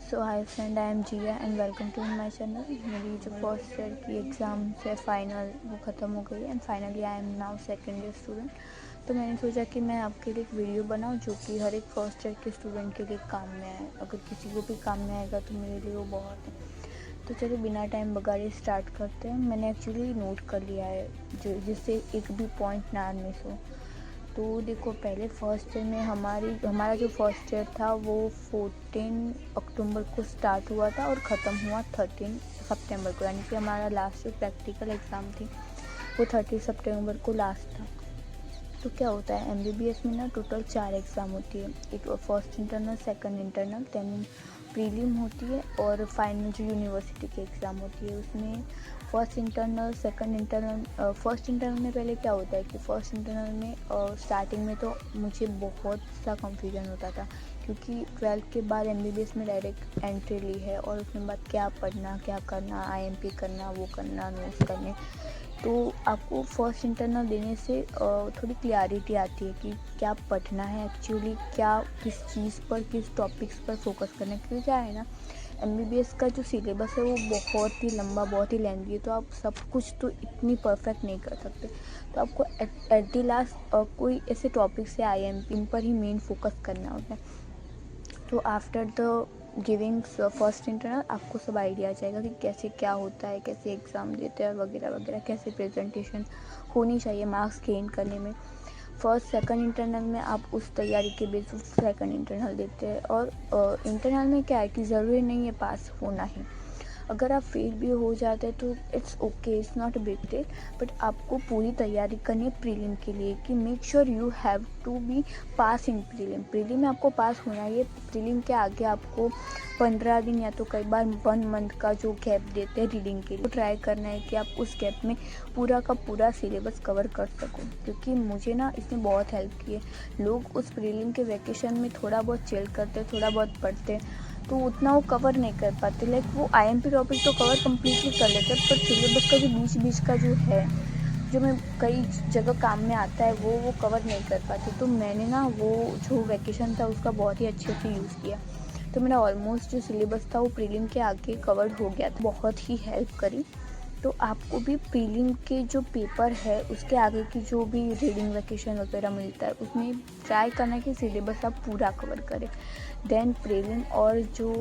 So hi friend, I am Jiya and welcome to my channel. मेरी जो first year की exam है final वो ख़त्म हो गई है and finally I am now second year student. तो मैंने सोचा कि मैं आपके लिए एक वीडियो बनाऊं जो कि हर एक फर्स्ट ईयर के स्टूडेंट के लिए काम में आए। अगर किसी को भी काम में आएगा तो मेरे लिए वो बहुत है। तो चलो बिना टाइम बगाड़े स्टार्ट करते हैं। मैंने एक्चुअली नोट कर लिया है जो जिससे एक भी पॉइंट ना मिस हो। तो देखो, पहले फर्स्ट ईयर में हमारा जो फर्स्ट ईयर था वो 14 अक्टूबर को स्टार्ट हुआ था और ख़त्म हुआ 13 सितंबर को, यानी कि हमारा लास्ट जो प्रैक्टिकल एग्ज़ाम थी वो 30 सितंबर को लास्ट था। तो क्या होता है, एमबीबीएस में ना टोटल 4 एग्ज़ाम होती है। एक first internal, second internal, then prelim होती है और फाइनल जो यूनिवर्सिटी की एग्ज़ाम होती है उसमें first internal, second internal. First internal में पहले क्या होता है कि फर्स्ट इंटरनल में स्टार्टिंग में तो मुझे बहुत सा कंफ्यूजन होता था, क्योंकि 12th के बाद एमबीबीएस में डायरेक्ट एंट्री ली है और उसके बाद क्या पढ़ना, क्या करना, आईएमपी करना, वो करना, नोट्स करने। तो आपको फर्स्ट इंटरनल देने से थोड़ी क्लैरिटी आती है कि क्या पढ़ना है एक्चुअली, क्या किस चीज़ पर, किस टॉपिक्स पर फोकस करना है। क्योंकि क्या है ना, एमबीबीएस का जो सिलेबस है वो बहुत ही लंबा, बहुत ही लेंथी है, तो आप सब कुछ तो इतनी परफेक्ट नहीं कर सकते। तो आपको एट द लास्ट कोई ऐसे टॉपिक्स से आईएमपी इन पर ही मेन फोकस करना होता है। तो after the giving first internal आपको सब आइडिया आ जाएगा कि कैसे क्या होता है, कैसे एग्ज़ाम देते हैं वगैरह वगैरह, कैसे प्रेजेंटेशन होनी चाहिए मार्क्स गेन करने में। फर्स्ट सेकंड इंटरनल में आप उस तैयारी के बेस पर सेकंड इंटरनल देते हैं। और इंटरनल में क्या है कि ज़रूरी नहीं है पास होना ही। अगर आप फेल भी हो जाते हैं तो it's okay, it's not a big deal. But आपको पूरी तैयारी करनी है प्रीलिम के लिए कि make sure you have to be pass in prelim. Prelim में आपको पास होना है। प्रीलिम के आगे आपको 15 दिन या तो कई बार 1 मंथ का जो गैप देते हैं रीडिंग के लिए, तो ट्राई करना है कि आप उस गैप में पूरा का पूरा सिलेबस कवर कर सको। क्योंकि मुझे ना इसने बहुत हेल्प की है। लोग उस प्रीलिम के वैकेशन में थोड़ा बहुत चिल करते, थोड़ा बहुत पढ़ते, तो उतना वो कवर नहीं कर पाते। लाइक वो आईएमपी टॉपिक तो कवर कम्प्लीटली कर लेते हैं, पर सिलेबस का जो बीच बीच का जो है, जो मैं कई जगह काम में आता है, वो कवर नहीं कर पाते। तो मैंने ना वो जो वैकेशन था उसका बहुत ही अच्छे से यूज़ किया। तो मेरा ऑलमोस्ट जो सिलेबस था वो प्रीलिम के आगे कवर्ड हो गया था, बहुत ही हेल्प करी। तो आपको भी प्रीलिम के जो पेपर है उसके आगे की जो भी रीडिंग वैकेशन वगैरह मिलता है उसमें ट्राई करना कि सिलेबस आप पूरा कवर करें। देन प्रीलिम और जो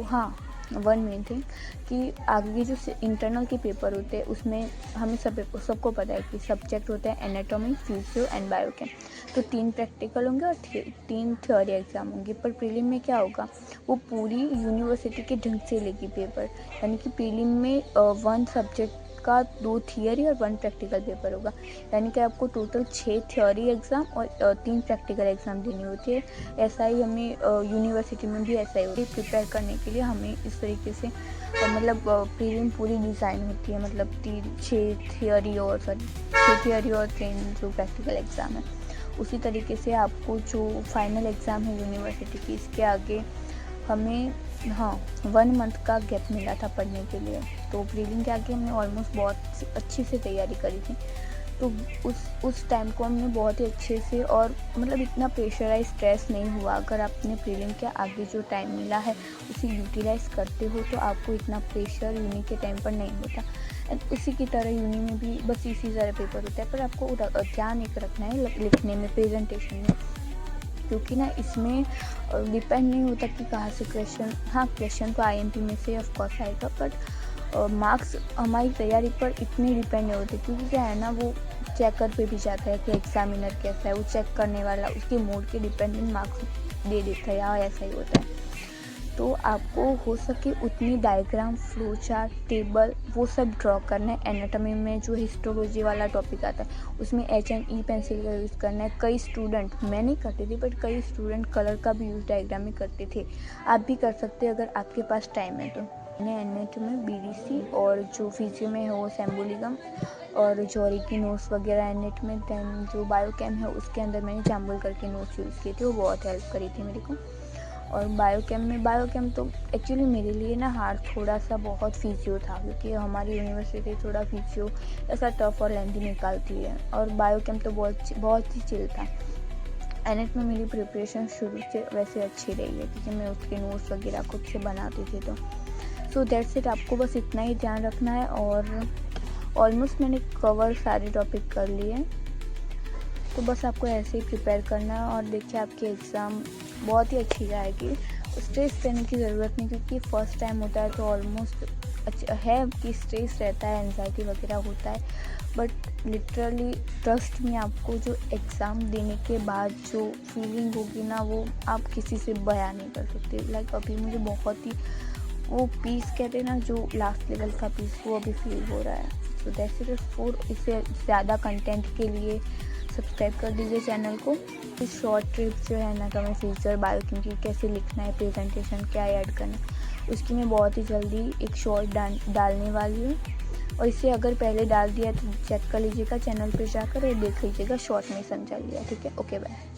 वन मेन थिंग कि आगे के जो इंटरनल के पेपर होते हैं उसमें हमें सबको पता है कि सब्जेक्ट होते हैं एनाटॉमी, फिजियो एंड बायोकेम। तो 3 प्रैक्टिकल होंगे और 3 थ्योरी एग्जाम होंगे। पर प्रीलिम में क्या होगा, वो पूरी यूनिवर्सिटी के ढंग से लेगी पेपर। यानी कि प्रीलिम में 1 सब्जेक्ट का 2 थियरी और 1 प्रैक्टिकल पेपर होगा। यानी कि आपको टोटल 6 थ्योरी एग्ज़ाम और 3 प्रैक्टिकल एग्ज़ाम देनी होती है। ऐसा ही हमें यूनिवर्सिटी में भी ऐसा ही होती है। प्रिपेयर करने के लिए हमें इस तरीके से मतलब प्रीलिम पूरी डिज़ाइन होती है। मतलब 6 थियरी और 3 जो प्रैक्टिकल एग्ज़ाम है। उसी तरीके से आपको जो फाइनल एग्ज़ाम है यूनिवर्सिटी की, इसके आगे हमें 1 मंथ का गैप मिला था पढ़ने के लिए। तो प्रीलिम के आगे हमने ऑलमोस्ट बहुत अच्छी से तैयारी करी थी। तो उस टाइम को हमने बहुत ही अच्छे से, और मतलब इतना प्रेशराइज स्ट्रेस नहीं हुआ। अगर आपने प्रीलिम के आगे जो टाइम मिला है उसे यूटिलाइज़ करते हो तो आपको इतना प्रेशर यूनि के टाइम पर नहीं होता। एंड उसी की तरह यूनि में भी बस इसी तरह पेपर होता है, पर आपको ध्यान एक रखना है लिखने में, प्रेजेंटेशन में। क्योंकि ना इसमें डिपेंड नहीं होता कि कहाँ से क्वेश्चन तो आईएमपी में से ऑफकोर्स आएगा, बट मार्क्स हमारी तैयारी पर इतने डिपेंड नहीं होते। क्योंकि क्या है ना, वो चेकर पे भी जाता है कि एग्जामिनर कैसा है, वो चेक करने वाला उसके मूड के डिपेंडेंट मार्क्स दे देता है, या ऐसा ही होता है। तो आपको हो सके उतनी डायग्राम, फ्लो चार्ट, टेबल वो सब ड्रॉ करना है। एनाटॉमी में जो हिस्टोलॉजी वाला टॉपिक आता है उसमें HNE पेंसिल का यूज़ करना है। कई स्टूडेंट, मैं नहीं करती थी, बट कई स्टूडेंट कलर का भी यूज़ डायग्राम में करते थे। आप भी कर सकते हैं अगर आपके पास टाइम है तो। मैंने एनाटॉमी में BDC और जो फिजियो में है वो सैम्बुलिज्म और जॉरी की नोट्स वगैरह एनेट में। दैन जो बायोकेम है उसके अंदर मैंने जैम्बल करके नोट्स यूज़ किए थे, वो बहुत हेल्प करी थी मेरे को। और बायोकेम तो एक्चुअली मेरे लिए ना हार्ड थोड़ा सा बहुत फिजियो था, क्योंकि हमारी यूनिवर्सिटी थोड़ा फिजियो ऐसा टफ और लेंथी निकालती है, और बायोकेम तो बहुत ही चिल था। एनएट में मेरी प्रिपरेशन शुरू से वैसे अच्छी रही है क्योंकि मैं उसके नोट्स वगैरह खुद से बनाती थी। तो सो दैट्स इट, आपको बस इतना ही ध्यान रखना है। और ऑलमोस्ट मैंने कवर सारे टॉपिक कर लिए, तो बस आपको ऐसे ही प्रिपेयर करना है और देखिए आपकी एग्ज़ाम बहुत ही अच्छी जाएगी। स्ट्रेस लेने की ज़रूरत नहीं, क्योंकि फर्स्ट टाइम होता है तो ऑलमोस्ट अच्छा है कि स्ट्रेस रहता है, एंजाइटी वगैरह होता है, बट लिटरली ट्रस्ट में आपको जो एग्ज़ाम देने के बाद जो फीलिंग होगी ना, वो आप किसी से बयान नहीं कर सकते। लाइक अभी मुझे बहुत ही वो पीस कहते हैं ना, जो लास्ट लेवल का पीस, वो अभी फील हो रहा है। सो दैट्स इट फॉर इससे ज़्यादा कंटेंट के लिए सब्सक्राइब कर दीजिए चैनल को। इस शॉर्ट ट्रिप जो है ना, मैं फ्यूचर बायोकिंग की कैसे लिखना है, प्रेजेंटेशन क्या ऐड करना है, उसकी मैं बहुत ही जल्दी एक शॉर्ट डालने वाली हूँ। और इसे अगर पहले डाल दिया तो चेक कर लीजिएगा चैनल पे जाकर, और देख लीजिएगा शॉर्ट में समझा लिया। ठीक है, ओके बाय।